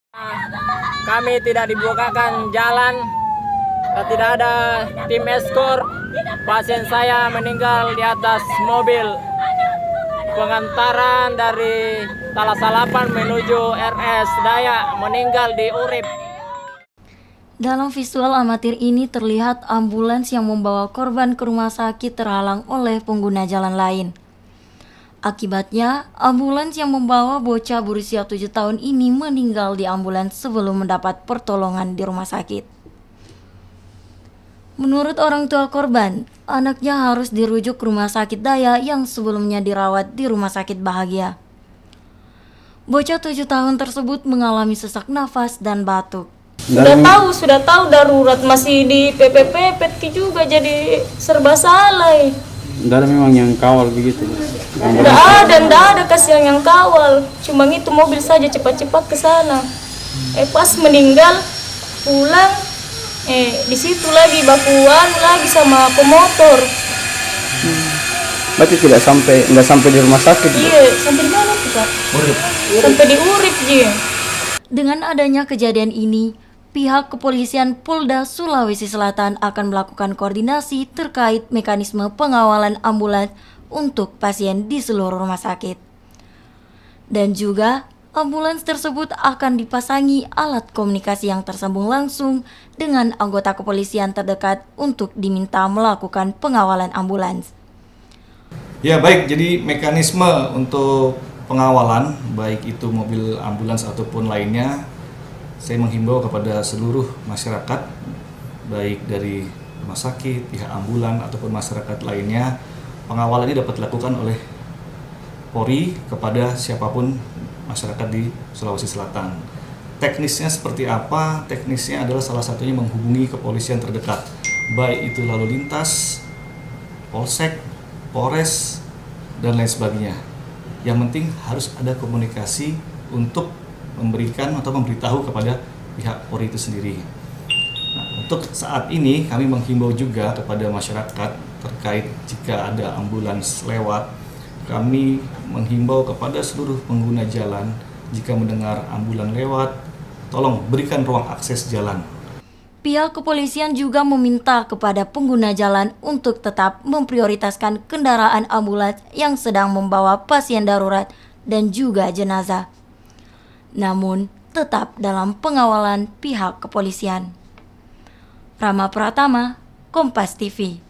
Kami tidak dibukakan jalan, tidak ada tim eskor. Pasien saya meninggal di atas mobil pengantaran dari Talasalapan menuju RS Dayak, meninggal di Urip. Dalam visual amatir ini terlihat ambulans yang membawa korban ke rumah sakit terhalang oleh pengguna jalan lain. Akibatnya, ambulans yang membawa bocah berusia 7 tahun ini meninggal di ambulans sebelum mendapat pertolongan di rumah sakit. Menurut orang tua korban, anaknya harus dirujuk ke rumah sakit Daya yang sebelumnya dirawat di rumah sakit Bahagia. Bocah 7 tahun tersebut mengalami sesak nafas dan batuk. Sudah tahu darurat, masih di PP juga, jadi serba salah. Tidak ada memang yang kawal begitu? Tidak ada kasih yang kawal. Cuma itu mobil saja cepat-cepat ke sana. Pas meninggal pulang, di situ lagi bakuan lagi sama pemotor. Berarti nggak sampai di rumah sakit? Iya, sampai di mana tuh, Kak? Urip. Sampai di Urip, dia. Dengan adanya kejadian ini, pihak kepolisian Polda Sulawesi Selatan akan melakukan koordinasi terkait mekanisme pengawalan ambulans untuk pasien di seluruh rumah sakit. Dan juga, ambulans tersebut akan dipasangi alat komunikasi yang tersambung langsung dengan anggota kepolisian terdekat untuk diminta melakukan pengawalan ambulans. Ya baik, jadi mekanisme untuk pengawalan, baik itu mobil ambulans ataupun lainnya, saya menghimbau kepada seluruh masyarakat, baik dari rumah sakit, pihak ambulan ataupun masyarakat lainnya, pengawalan ini dapat dilakukan oleh Polri kepada siapapun masyarakat di Sulawesi Selatan. Teknisnya seperti apa? Teknisnya adalah salah satunya menghubungi kepolisian terdekat, baik itu lalu lintas, polsek, Polres, dan lain sebagainya. Yang penting harus ada komunikasi untuk memberikan atau memberitahu kepada pihak Polri itu sendiri. Nah, untuk saat ini kami menghimbau juga kepada masyarakat terkait jika ada ambulans lewat, kami menghimbau kepada seluruh pengguna jalan jika mendengar ambulans lewat, tolong berikan ruang akses jalan. Pihak kepolisian juga meminta kepada pengguna jalan untuk tetap memprioritaskan kendaraan ambulans yang sedang membawa pasien darurat dan juga jenazah. Namun, tetap dalam pengawalan pihak kepolisian. Rama Pratama, Kompas TV.